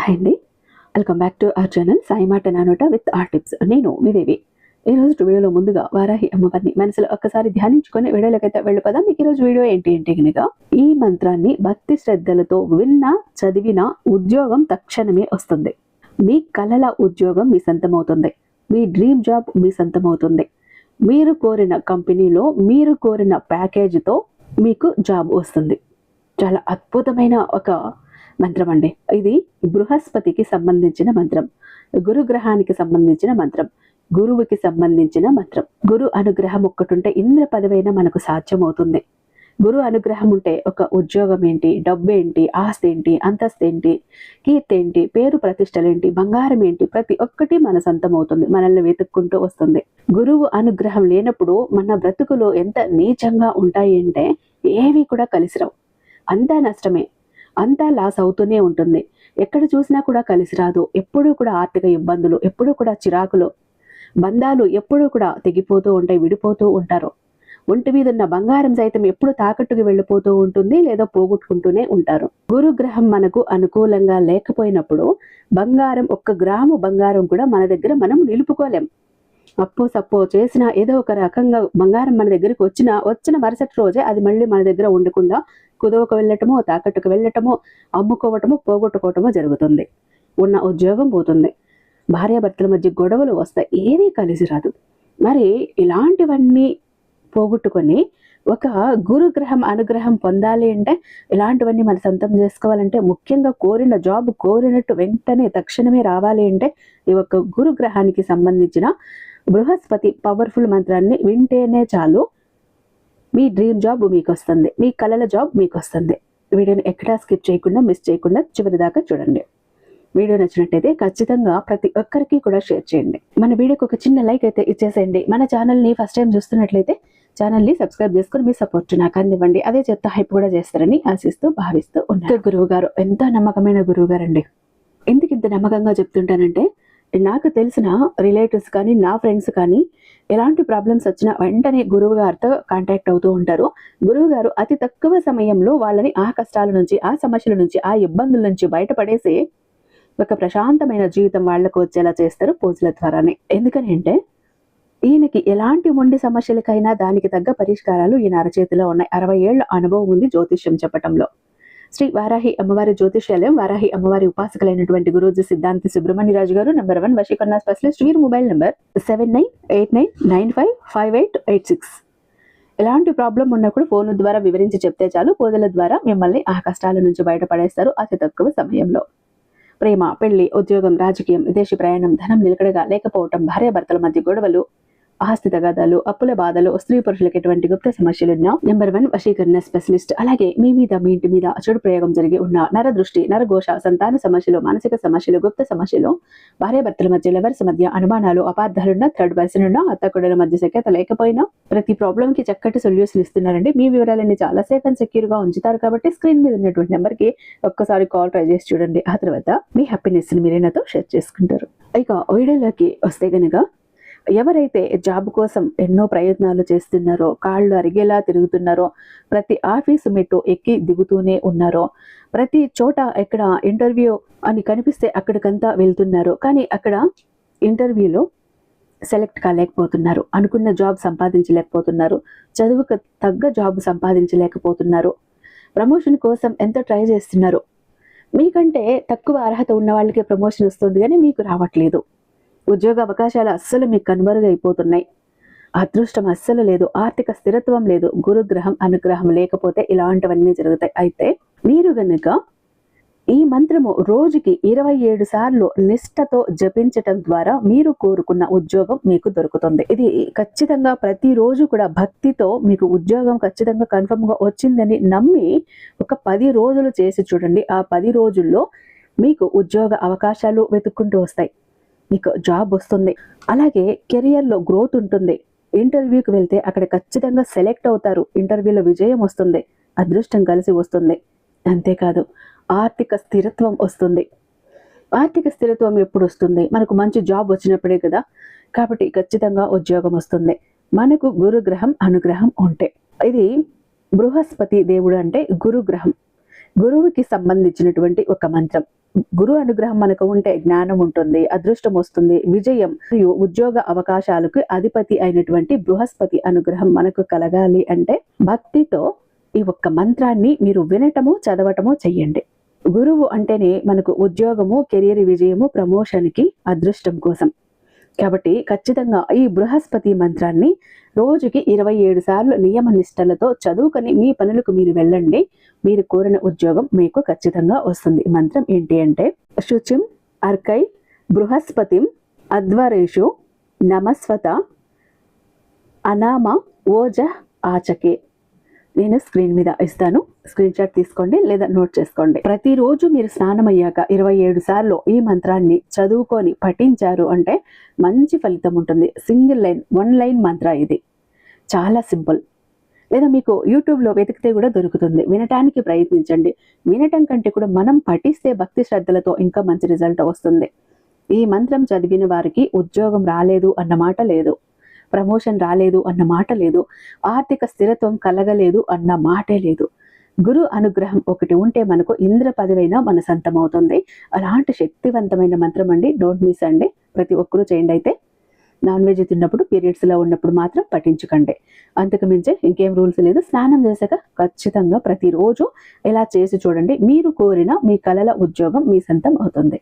Hi అండి, welcome back to our channel Sai మాట నానోట with are tips. నేను మీ దేవి. ఈరోజు వీడియోలో ముందుగా వారాహి అమ్మవారిని మనసులో ఒక్కసారి ధ్యానించుకొని వీడియోలకైతే వెళ్ళిపోదాం. మీకు ఈరోజు వీడియో ఏంటి అంటే కనుక, ఈ మంత్రాన్ని భక్తి శ్రద్ధలతో విన్నా చదివినా ఉద్యోగం తక్షణమే వస్తుంది. మీ కలల ఉద్యోగం మీ సొంతమవుతుంది. మీ డ్రీమ్ జాబ్ మీ సొంతమవుతుంది. మీరు కోరిన కంపెనీలో మీరు కోరిన ప్యాకేజీతో మీకు జాబ్ వస్తుంది. చాలా అద్భుతమైన ఒక మంత్రం అండి. ఇది బృహస్పతికి సంబంధించిన మంత్రం, గురుగ్రహానికి సంబంధించిన మంత్రం, గురువుకి సంబంధించిన మంత్రం. గురు అనుగ్రహం ఒక్కటుంటే ఇంద్ర పదవైనా మనకు సాధ్యమవుతుంది. గురు అనుగ్రహం ఉంటే ఒక ఉద్యోగం ఏంటి, డబ్బు ఏంటి, ఆస్తి ఏంటి, అంతస్తు ఏంటి, కీర్తి ఏంటి, పేరు ప్రతిష్టలేంటి, బంగారం ఏంటి, ప్రతి ఒక్కటి మన సొంతం అవుతుంది. మనల్ని వెతుక్కుంటూ వస్తుంది. గురువు అనుగ్రహం లేనప్పుడు మన బ్రతుకులు ఎంత నీచంగా ఉంటాయి అంటే ఏవి కూడా కలిసి రావు. అంతా నష్టమే, అంతా లాస్ అవుతూనే ఉంటుంది. ఎక్కడ చూసినా కూడా కలిసి రాదు. ఎప్పుడూ కూడా ఆర్థిక ఇబ్బందులు, ఎప్పుడూ కూడా చిరాకులు, బంధాలు ఎప్పుడూ కూడా తెగిపోతూ ఉంటాయి, విడిపోతూ ఉంటారు. ఒంటి మీద ఉన్న బంగారం సైతం ఎప్పుడు తాకట్టుకు వెళ్ళిపోతూ ఉంటుంది, లేదా పోగొట్టుకుంటూనే ఉంటారు. గురుగ్రహం మనకు అనుకూలంగా లేకపోయినప్పుడు బంగారం, 1 గ్రాము బంగారం కూడా మన దగ్గర మనం నిలుపుకోలేం. అప్పో సప్పో చేసిన ఏదో ఒక రకంగా బంగారం మన దగ్గరికి వచ్చిన మరుసటి రోజే అది మళ్ళీ మన దగ్గర ఉండకుండా కుదవకు వెళ్ళటమో, తాకట్టుకు వెళ్ళటమో, అమ్ముకోవటమో, పోగొట్టుకోవటమో జరుగుతుంది. ఉన్న ఉద్యోగం పోతుంది. భార్యాభర్తల మధ్య గొడవలు వస్తాయి. ఏదీ కలిసి రాదు. మరి ఇలాంటివన్నీ పోగొట్టుకొని ఒక గురుగ్రహం అనుగ్రహం పొందాలి అంటే, ఇలాంటివన్నీ మన సొంతం చేసుకోవాలంటే, ముఖ్యంగా కోరిన జాబ్ కోరినట్టు వెంటనే తక్షణమే రావాలి అంటే, ఈ ఒక గురుగ్రహానికి సంబంధించిన బృహస్పతి పవర్ఫుల్ మంత్రాన్ని వింటేనే చాలు. మీ డ్రీమ్ జాబ్ మీకు వస్తుంది. మీ కలల జాబ్ మీకు వస్తుంది. వీడియోని ఎక్కడా స్కిప్ చేయకుండా, మిస్ చేయకుండా చివరి దాకా చూడండి. వీడియో నచ్చినట్టయితే ఖచ్చితంగా ప్రతి ఒక్కరికి కూడా షేర్ చేయండి. మన వీడియోకి ఒక చిన్న లైక్ అయితే ఇచ్చేసేయండి. మన ఛానల్ని ఫస్ట్ టైం చూస్తున్నట్లయితే ఛానల్ని సబ్స్క్రైబ్ చేసుకుని మీ సపోర్ట్ నాకు అందివ్వండి. అదే చెత్త హైప్ కూడా చేస్తారని ఆశిస్తూ భావిస్తూ ఉన్నారు. గురువు గారు ఎంతో నమ్మకమైన గురువు గారండి. ఎందుకు ఇంత నమ్మకంగా చెప్తుంటానంటే, నాకు తెలిసిన రిలేటివ్స్ కానీ, నా ఫ్రెండ్స్ కానీ ఎలాంటి ప్రాబ్లమ్స్ వచ్చినా వెంటనే గురువు గారితో కాంటాక్ట్ అవుతూ ఉంటారు. గురువు గారు అతి తక్కువ సమయంలో వాళ్ళని ఆ కష్టాల నుంచి, ఆ సమస్యల నుంచి, ఆ ఇబ్బందుల నుంచి బయటపడేసి ఒక ప్రశాంతమైన జీవితం వాళ్లకు వచ్చేలా చేస్తారు పూజల ద్వారానే. ఎందుకని అంటే, ఈయనకి ఎలాంటి మొండి సమస్యలకైనా దానికి తగ్గ పరిష్కారాలు ఈయన అరచేతిలో ఉన్నాయి. 60 ఏళ్ల అనుభవం ఉంది జ్యోతిష్యం చెప్పటంలో. శ్రీ వారాహి అమ్మవారి జ్యోతిష్యాలయం, వారాహి అమ్మవారి ఉపాసకులైనటువంటి గురూజీ సిద్ధాంతి సుబ్రహ్మణ్యరాజు గారు, #1 వశీకరణ స్పెషలిస్ట్. వీరి మొబైల్ నెంబర్ 7989955886. ఎలాంటి ప్రాబ్లం ఉన్నప్పుడు ఫోన్ ద్వారా వివరించి చెప్తే చాలు, పూజల ద్వారా మిమ్మల్ని ఆ కష్టాల నుంచి బయటపడేస్తారు అతి తక్కువ సమయంలో. ప్రేమ, పెళ్లి, ఉద్యోగం, రాజకీయం, విదేశీ ప్రయాణం, ధనం నిలకడగా లేకపోవటం, భార్యాభర్తల మధ్య గొడవలు, ఆస్తి తగాదాలు, అప్పుల బాధలు, స్త్రీ పురుషులకు ఎటువంటి గుప్త సమస్యలున్నా #1 వశీకరణ స్పెషలిస్ట్. అలాగే మీ మీద, మీ ఇంటి మీద చెడు ప్రయోగం జరిగి ఉన్న నరదృష్టి, నరఘోష, సంతాన సమస్యలు, మానసిక సమస్యలు, గుప్త సమస్యలు, భార్యాభర్తల మధ్య, లవర్స్ మధ్య అనుమానాలు, అపార్థాలున్నా, థర్డ్ పర్సన్ ఉన్నా, అత్తకొడల మధ్య సఖ్యత లేకపోయినా ప్రతి ప్రాబ్లం కి చక్కటి సొల్యూషన్ ఇస్తున్నారండి. మీ వివరాలన్నీ చాలా సేఫ్ అండ్ సెక్యూర్ గా ఉంచుతారు. కాబట్టి స్క్రీన్ మీద ఉన్నటువంటి నెంబర్ కి ఒక్కసారి కాల్ ట్రై చేసి చూడండి. ఆ తర్వాత మీ హ్యాపీనెస్ ని మీరే నాతో షేర్ చేసుకుంటారు. ఇక వీడియోలోకి వస్తే గనుక, ఎవరైతే జాబ్ కోసం ఎన్నో ప్రయత్నాలు చేస్తున్నారో, కాళ్ళు అరిగేలా తిరుగుతున్నారో, ప్రతి ఆఫీసు మెట్టు ఎక్కి దిగుతూనే ఉన్నారో, ప్రతి చోట ఎక్కడ ఇంటర్వ్యూ అని కనిపిస్తే అక్కడికంతా వెళ్తున్నారు, కానీ అక్కడ ఇంటర్వ్యూలో సెలెక్ట్ కాలేకపోతున్నారు, అనుకున్న జాబ్ సంపాదించలేకపోతున్నారు, చదువుకు తగ్గ జాబ్ సంపాదించలేకపోతున్నారు, ప్రమోషన్ కోసం ఎంత ట్రై చేస్తున్నారు, మీకంటే తక్కువ అర్హత ఉన్న వాళ్ళకి ప్రమోషన్ వస్తుంది కానీ మీకు రావట్లేదు, ఉద్యోగ అవకాశాలు అస్సలు మీకు కనుమరుగైపోతున్నాయి, అదృష్టం అస్సలు లేదు, ఆర్థిక స్థిరత్వం లేదు, గురుగ్రహం అనుగ్రహం లేకపోతే ఇలాంటివన్నీ జరుగుతాయి. అయితే మీరు గనుక ఈ మంత్రము రోజుకి 27 సార్లు నిష్ఠతో జపించటం ద్వారా మీరు కోరుకున్న ఉద్యోగం మీకు దొరుకుతుంది. ఇది ఖచ్చితంగా ప్రతిరోజు కూడా భక్తితో మీకు ఉద్యోగం ఖచ్చితంగా కన్ఫర్మ్ గా వచ్చిందని నమ్మి ఒక 10 రోజులు చేసి చూడండి. ఆ 10 రోజుల్లో మీకు ఉద్యోగ అవకాశాలు వెతుక్కుంటూ వస్తాయి, మీకు జాబ్ వస్తుంది. అలాగే కెరియర్లో గ్రోత్ ఉంటుంది. ఇంటర్వ్యూకి వెళ్తే అక్కడ ఖచ్చితంగా సెలెక్ట్ అవుతారు, ఇంటర్వ్యూలో విజయం వస్తుంది, అదృష్టం కలిసి వస్తుంది. అంతేకాదు ఆర్థిక స్థిరత్వం వస్తుంది. ఆర్థిక స్థిరత్వం ఎప్పుడు వస్తుంది? మనకు మంచి జాబ్ వచ్చినప్పుడే కదా. కాబట్టి ఖచ్చితంగా ఉద్యోగం వస్తుంది మనకు గురుగ్రహం అనుగ్రహం ఉంటే. ఇది బృహస్పతి దేవుడు అంటే గురుగ్రహం, గురువుకి సంబంధించినటువంటి ఒక మంత్రం. గురు అనుగ్రహం మనకు ఉంటే జ్ఞానం ఉంటుంది, అదృష్టం వస్తుంది, విజయం మరియు ఉద్యోగ అవకాశాలకు అధిపతి అయినటువంటి బృహస్పతి అనుగ్రహం మనకు కలగాలి అంటే భక్తితో ఈ ఒక్క మంత్రాన్ని మీరు వినటము చదవటము చెయ్యండి. గురువు అంటేనే మనకు ఉద్యోగము, కెరియర్ విజయము, ప్రమోషన్కి అదృష్టం కోసం. కాబట్టి ఖచ్చితంగా ఈ బృహస్పతి మంత్రాన్ని రోజుకి 27 సార్లు నియమ నిష్టలతో చదువుకొని మీ పనులకు మీరు వెళ్ళండి. మీరు కోరిన ఉద్యోగం మీకు ఖచ్చితంగా వస్తుంది. మంత్రం ఏంటి అంటే శుచిం అర్కై బృహస్పతిం అధ్వరేషు నమస్వత అనామ ఓజ ఆచకే. నేను స్క్రీన్ మీద ఇస్తాను, స్క్రీన్ షాట్ తీసుకోండి లేదా నోట్ చేసుకోండి. ప్రతిరోజు మీరు స్నానం అయ్యాక 27 సార్లు ఈ మంత్రాన్ని చదువుకొని పఠించారు అంటే మంచి ఫలితం ఉంటుంది. సింగిల్ లైన్, 1 లైన్ మంత్ర ఇది, చాలా సింపుల్. లేదా మీకు యూట్యూబ్లో వెతికితే కూడా దొరుకుతుంది, వినటానికి ప్రయత్నించండి. వినటం కంటే కూడా మనం పఠిస్తే భక్తి శ్రద్ధలతో ఇంకా మంచి రిజల్ట్ వస్తుంది. ఈ మంత్రం చదివిన వారికి ఉద్యోగం రాలేదు అన్న మాట లేదు, ప్రమోషన్ రాలేదు అన్న మాట లేదు, ఆర్థిక స్థిరత్వం కలగలేదు అన్న మాటే లేదు. గురు అనుగ్రహం ఒకటి ఉంటే మనకు ఇంద్ర పదవైనా మన సొంతం అవుతుంది. అలాంటి శక్తివంతమైన మంత్రం అండి, డోంట్ మిస్ అండి. ప్రతి ఒక్కరూ చేయండి. అయితే నాన్ వెజ్ తిన్నప్పుడు, పీరియడ్స్లో ఉన్నప్పుడు మాత్రం పఠించకండి. అంతకు మించి ఇంకేం రూల్స్ లేదు. స్నానం చేశాక ఖచ్చితంగా ప్రతిరోజు ఇలా చేసి చూడండి. మీరు కోరిన మీ కలల ఉద్యోగం మీ సొంతం అవుతుంది.